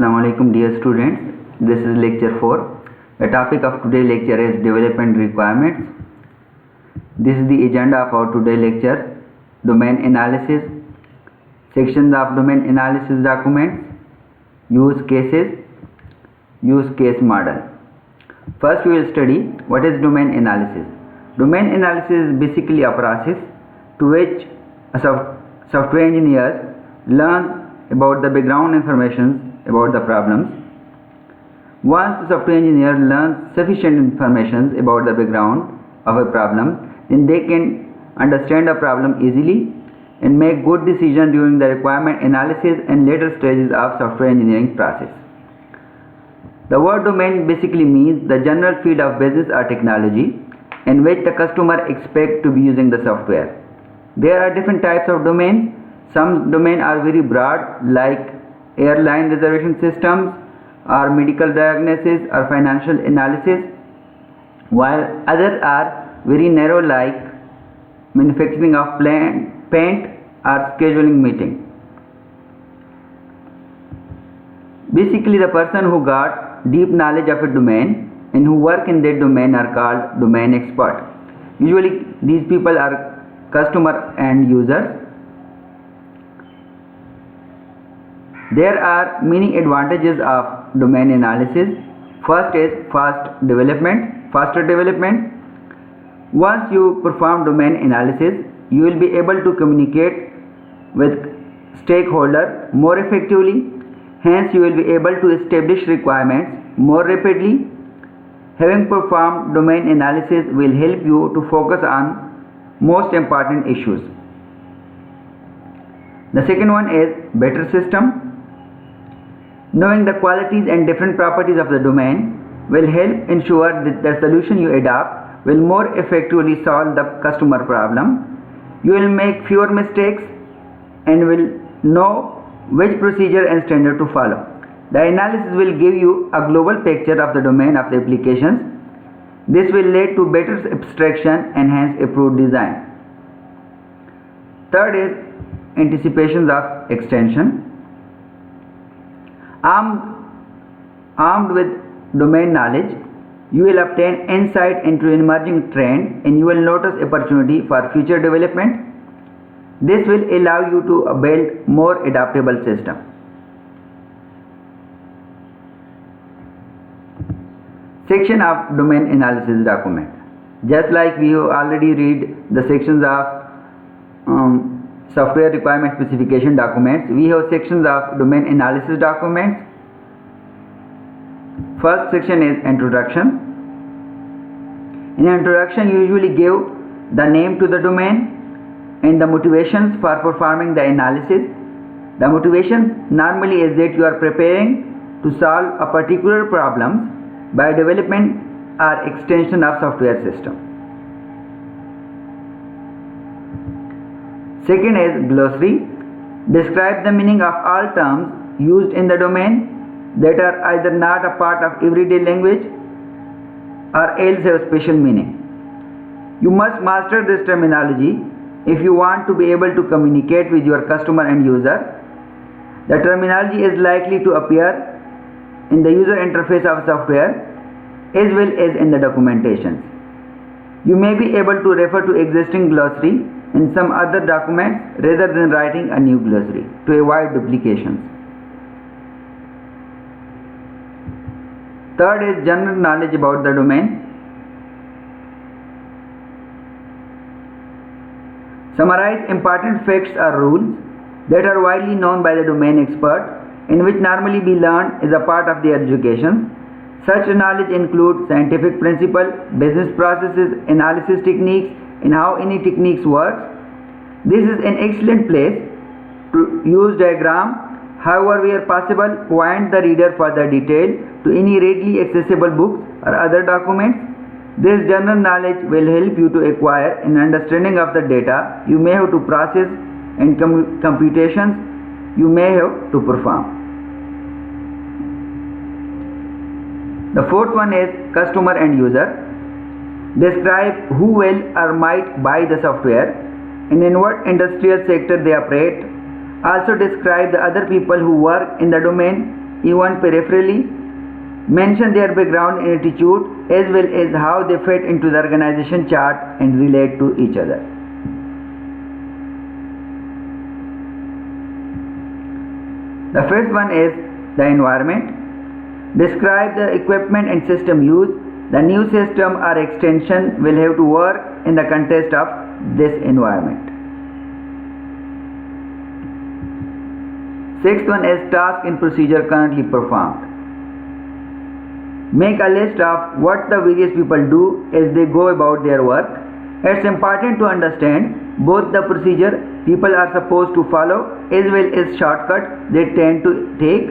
Assalamu alaikum dear students. This is lecture 4. The topic of today's lecture is development requirements. This is the agenda of our today lecture. Domain analysis, sections of domain analysis documents, use cases, use case model. First we will study what is domain analysis. Domain analysis is basically a process to which a software engineers learn about the background information about the problems. Once the software engineer learns sufficient information about the background of a problem, then they can understand a problem easily and make good decisions during the requirement analysis and later stages of software engineering process. The word domain basically means the general field of business or technology in which the customer expects to be using the software. There are different types of domains. Some domains are very broad, like airline reservation systems or medical diagnosis or financial analysis, while others are very narrow, like manufacturing of paint or scheduling meeting. Basically, the person who got deep knowledge of a domain and who work in that domain are called domain expert. Usually these people are customer and users. There are many advantages of domain analysis. First is faster development. Once you perform domain analysis, you will be able to communicate with stakeholders more effectively. Hence, you will be able to establish requirements more rapidly. Having performed domain analysis will help you to focus on most important issues. The second one is better system. Knowing the qualities and different properties of the domain will help ensure that the solution you adopt will more effectively solve the customer problem. You will make fewer mistakes and will know which procedure and standard to follow. The analysis will give you a global picture of the domain of the applications. This will lead to better abstraction and hence improved design. Third is anticipations of extension. Armed with domain knowledge, you will obtain insight into emerging trend and you will notice opportunity for future development. This will allow you to build more adaptable system. Section of domain analysis document. Just like we have already read the sections of software requirement specification documents, we have sections of domain analysis documents. First section is introduction. In introduction, you usually give the name to the domain and the motivations for performing the analysis. The motivations normally is that you are preparing to solve a particular problem by development or extension of software system. Second is glossary. Describe the meaning of all terms used in the domain that are either not a part of everyday language or else have special meaning. You must master this terminology if you want to be able to communicate with your customer and user. The terminology is likely to appear in the user interface of software as well as in the documentations. You may be able to refer to existing glossary in some other documents rather than writing a new glossary to avoid duplications. Third is general knowledge about the domain. Summarize important facts or rules that are widely known by the domain expert and which normally be learned as a part of their education. Such knowledge includes scientific principles, business processes, analysis techniques, and how any techniques work. This is an excellent place to use diagram. However, where possible, point the reader for the detail to any readily accessible books or other documents. This general knowledge will help you to acquire an understanding of the data you may have to process and computations you may have to perform. The fourth one is customer and user. Describe who will or might buy the software and in what industrial sector they operate. Also describe the other people who work in the domain even peripherally, mention their background and attitude as well as how they fit into the organization chart and relate to each other. The first one is the environment. Describe the equipment and system used. The new system or extension will have to work in the context of this environment. Sixth one is task and procedure currently performed. Make a list of what the various people do as they go about their work. It's important to understand both the procedure people are supposed to follow as well as shortcuts they tend to take.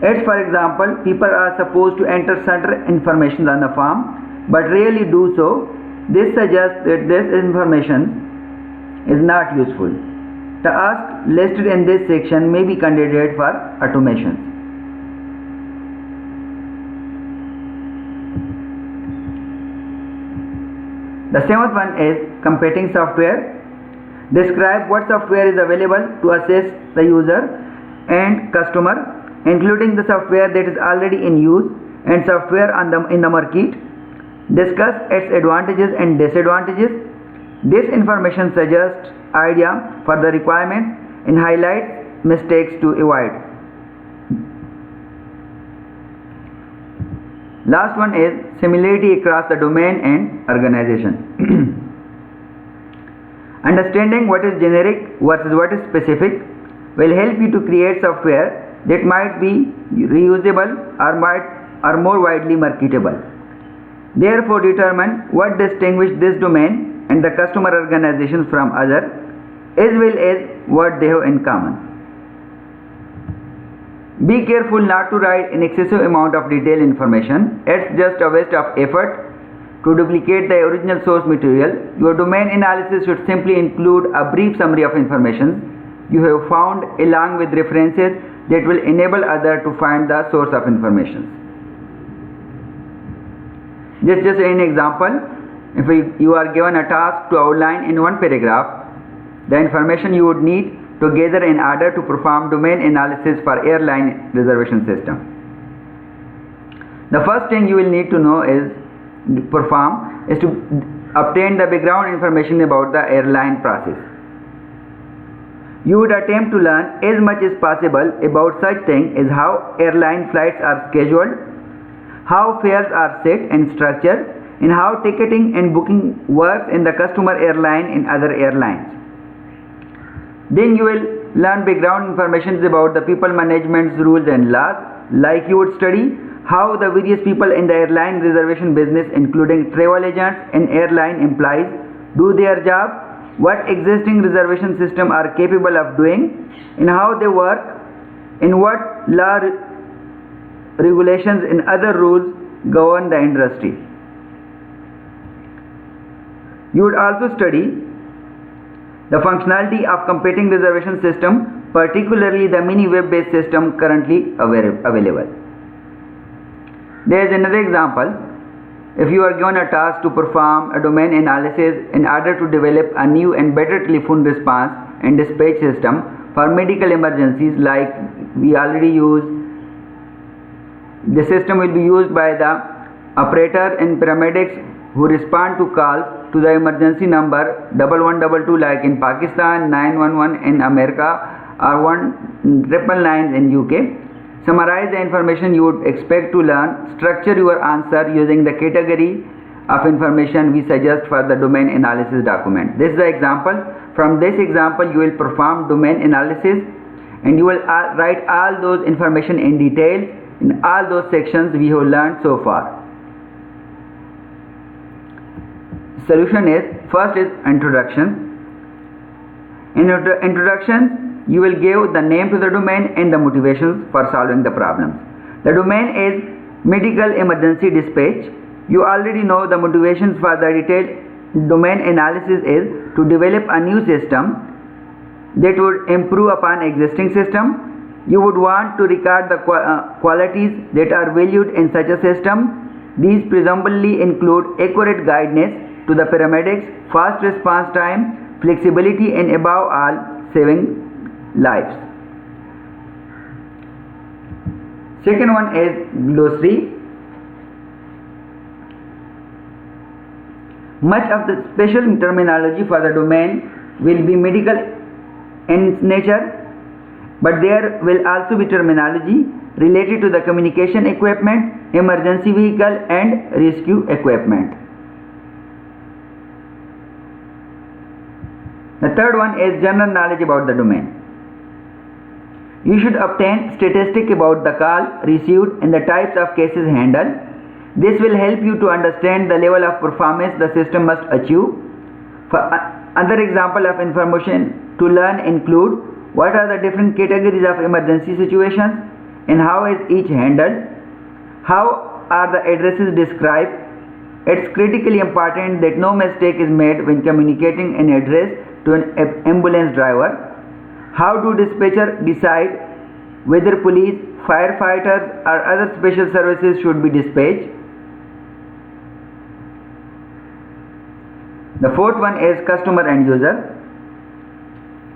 As for example, people are supposed to enter certain information on the form but rarely do so. This suggests that this information is not useful. Tasks listed in this section may be candidate for automation. The seventh one is competing software. Describe what software is available to assist the user and customer, including the software that is already in use and software in the market. Discuss its advantages and disadvantages. This information suggests ideas for the requirements and highlights mistakes to avoid. Last one is similarity across the domain and organization. Understanding what is generic versus what is specific will help you to create software that might be reusable or more widely marketable. Therefore, determine what distinguishes this domain and the customer organizations from others, as well as what they have in common. Be careful not to write an excessive amount of detailed information. It's just a waste of effort to duplicate the original source material. Your domain analysis should simply include a brief summary of information you have found along with references that will enable others to find the source of information. This is just an example. If you are given a task to outline in one paragraph the information you would need to gather in order to perform domain analysis for airline reservation system. The first thing you will need to know is to obtain the background information about the airline process. You would attempt to learn as much as possible about such things as how airline flights are scheduled, how fares are set and structured, and how ticketing and booking works in the customer airline and other airlines. Then you will learn background information about the people management's rules and laws, like you would study how the various people in the airline reservation business, including travel agents and airline employees, do their job, what existing reservation systems are capable of doing, and how they work, and what law, regulations and other rules govern the industry. You would also study the functionality of competing reservation system, particularly the mini web-based system currently available. There is another example. If you are given a task to perform a domain analysis in order to develop a new and better telephone response and dispatch system for medical emergencies, like we already use, the system will be used by the operator and paramedics who respond to calls to the emergency number 1122, like in Pakistan, 911 in America, or 1999 in UK. Summarize the information you would expect to learn. Structure your answer using the category of information we suggest for the domain analysis document. This is the example. From this example, you will perform domain analysis and you will write all those information in detail in all those sections we have learned so far. Solution is, first is introduction. In introduction, you will give the name to the domain and the motivations for solving the problems. The domain is medical emergency dispatch. You already know the motivations for the detailed domain analysis is to develop a new system that would improve upon existing system. You would want to record the qualities that are valued in such a system. These presumably include accurate guidance to the paramedics, fast response time, flexibility, and above all, saving lives. Second one is glossary. Much of the special terminology for the domain will be medical in nature, but there will also be terminology related to the communication equipment, emergency vehicle and rescue equipment. The third one is general knowledge about the domain. You should obtain statistics about the call received and the types of cases handled. This will help you to understand the level of performance the system must achieve. For other example of information to learn include what are the different categories of emergency situations and how is each handled, how are the addresses described. It's critically important that no mistake is made when communicating an address to an ambulance driver. How do dispatcher decide whether police, firefighters or other special services should be dispatched? The fourth one is customer and user.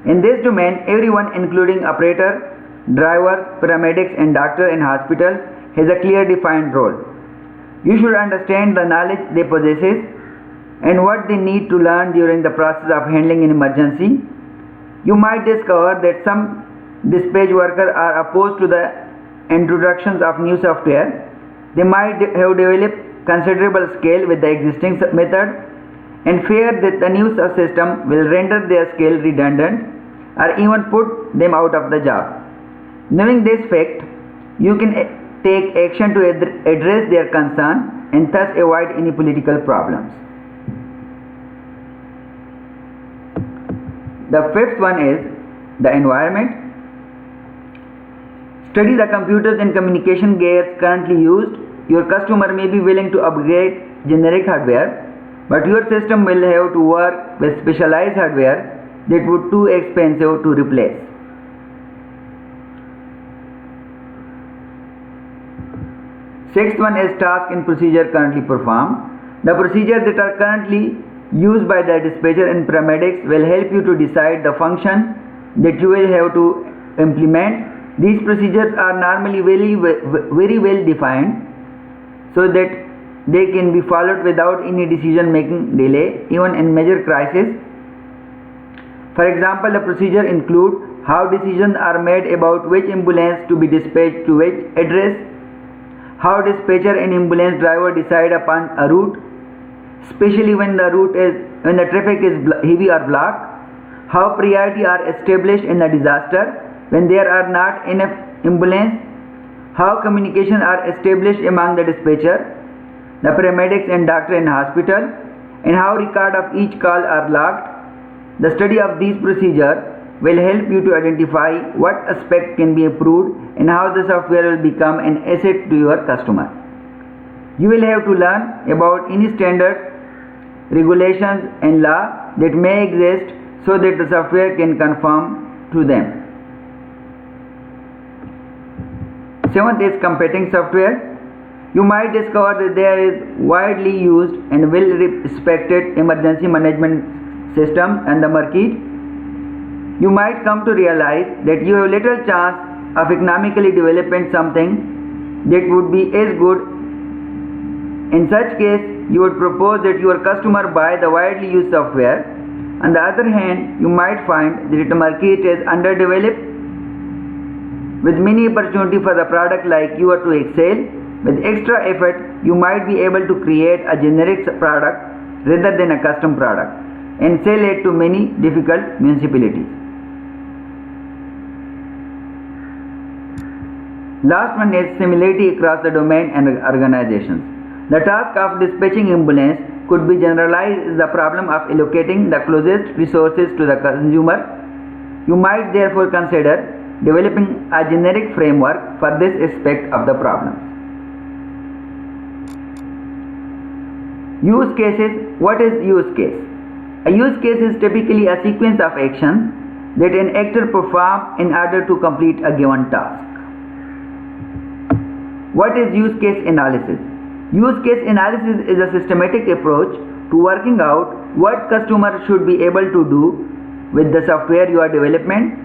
In this domain, everyone including operator, drivers, paramedics and doctor in hospitals has a clear defined role. You should understand the knowledge they possess and what they need to learn during the process of handling an emergency. You might discover that some dispatch workers are opposed to the introductions of new software. They might have developed considerable skill with the existing method and fear that the new system will render their skill redundant or even put them out of the job. Knowing this fact, you can take action to address their concern and thus avoid any political problems. The fifth one is the environment. Study the computers and communication gears currently used. Your customer may be willing to upgrade generic hardware, but your system will have to work with specialized hardware that would be too expensive to replace. Sixth one is task and procedure currently performed. The procedures that are currently used by the dispatcher and paramedics will help you to decide the function that you will have to implement. These procedures are normally very well defined so that they can be followed without any decision making delay, even in major crisis. For example, the procedure include how decisions are made about which ambulance to be dispatched to which address, how dispatcher and ambulance driver decide upon a route, especially when the traffic is heavy or blocked, how priority are established in a disaster when there are not enough ambulance, how communication are established among the dispatcher, the paramedics and doctor in hospital, and how record of each call are logged. The study of these procedures will help you to identify what aspect can be improved and how the software will become an asset to your customer. You will have to learn about any standard, regulations and law that may exist so that the software can conform to them. Seventh is competing software. You might discover that there is widely used and well respected emergency management system in the market. You might come to realize that you have little chance of economically developing something that would be as good. In such case, you would propose that your customer buy the widely used software. On the other hand, you might find that the market is underdeveloped with many opportunities for the product like you are to excel. With extra effort, you might be able to create a generic product rather than a custom product and sell it to many difficult municipalities. Last one is similarity across the domain and organizations. The task of dispatching ambulance could be generalized as the problem of allocating the closest resources to the consumer. You might therefore consider developing a generic framework for this aspect of the problem. Use cases. What is use case? A use case is typically a sequence of actions that an actor performs in order to complete a given task. What is use case analysis? Use case analysis is a systematic approach to working out what customers should be able to do with the software you are developing.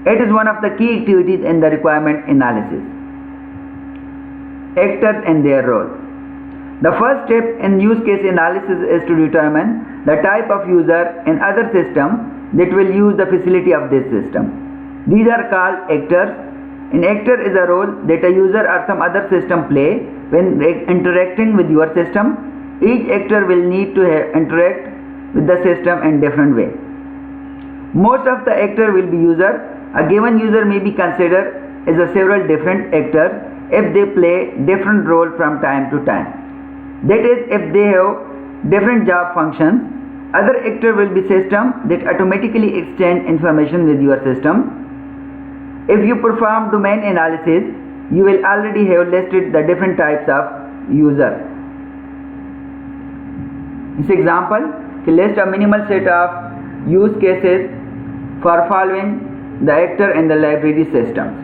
It is one of the key activities in the requirement analysis. actors and their role. The first step in use case analysis is to determine the type of user and other system that will use the facility of this system. These are called actors. An actor is a role that a user or some other system play when interacting with your system. Each actor will need to interact with the system in different way. Most of the actor will be user. A given user may be considered as a several different actors if they play different role from time to time. That is, if they have different job functions. Other actor will be system that automatically exchange information with your system. If you perform domain analysis, you will already have listed the different types of users. This example lists a minimal set of use cases for following the actor and the library systems.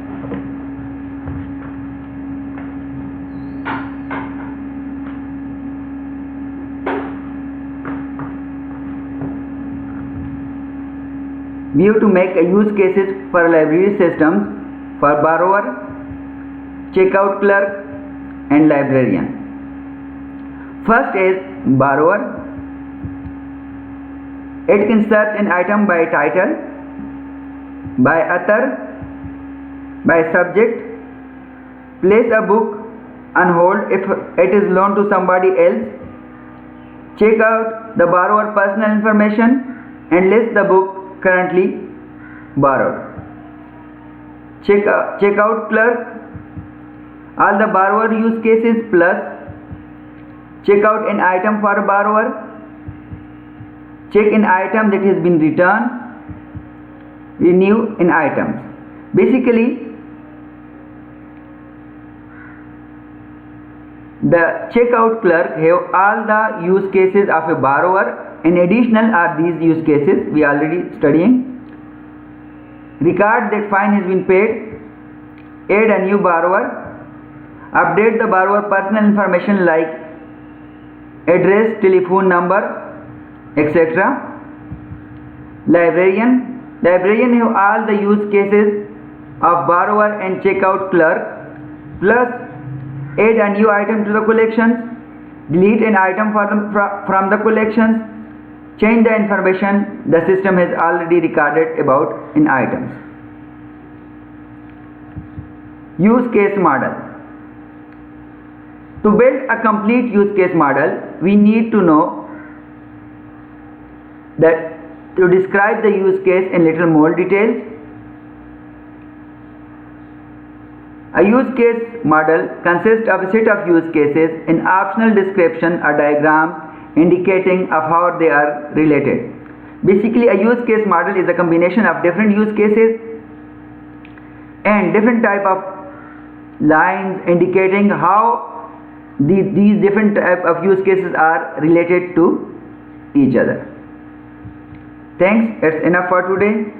We have to make a use cases for library systems for borrower, checkout clerk and librarian. First is borrower. It can search an item by title, by author, by subject, place a book on hold if it is loaned to somebody else, check out the borrower personal information and list the book currently borrowed. Checkout clerk, all the borrower use cases plus check out an item for a borrower, check an item that has been returned, renew an items. Basically, the checkout clerk have all the use cases of a borrower. In additional are these use cases we already studying. Record that fine has been paid, add a new borrower, update the borrower personal information like address, telephone number, etc. Librarian have all the use cases of borrower and checkout clerk plus add a new item to the collections, delete an item from the collections, change the information the system has already recorded about in items. Use case model. To build a complete use case model, we need to know that to describe the use case in little more details. A use case model consists of a set of use cases in optional description or diagrams indicating of how they are related. Basically, a use case model is a combination of different use cases and different type of lines indicating how these different type of use cases are related to each other. Thanks, it's enough for today.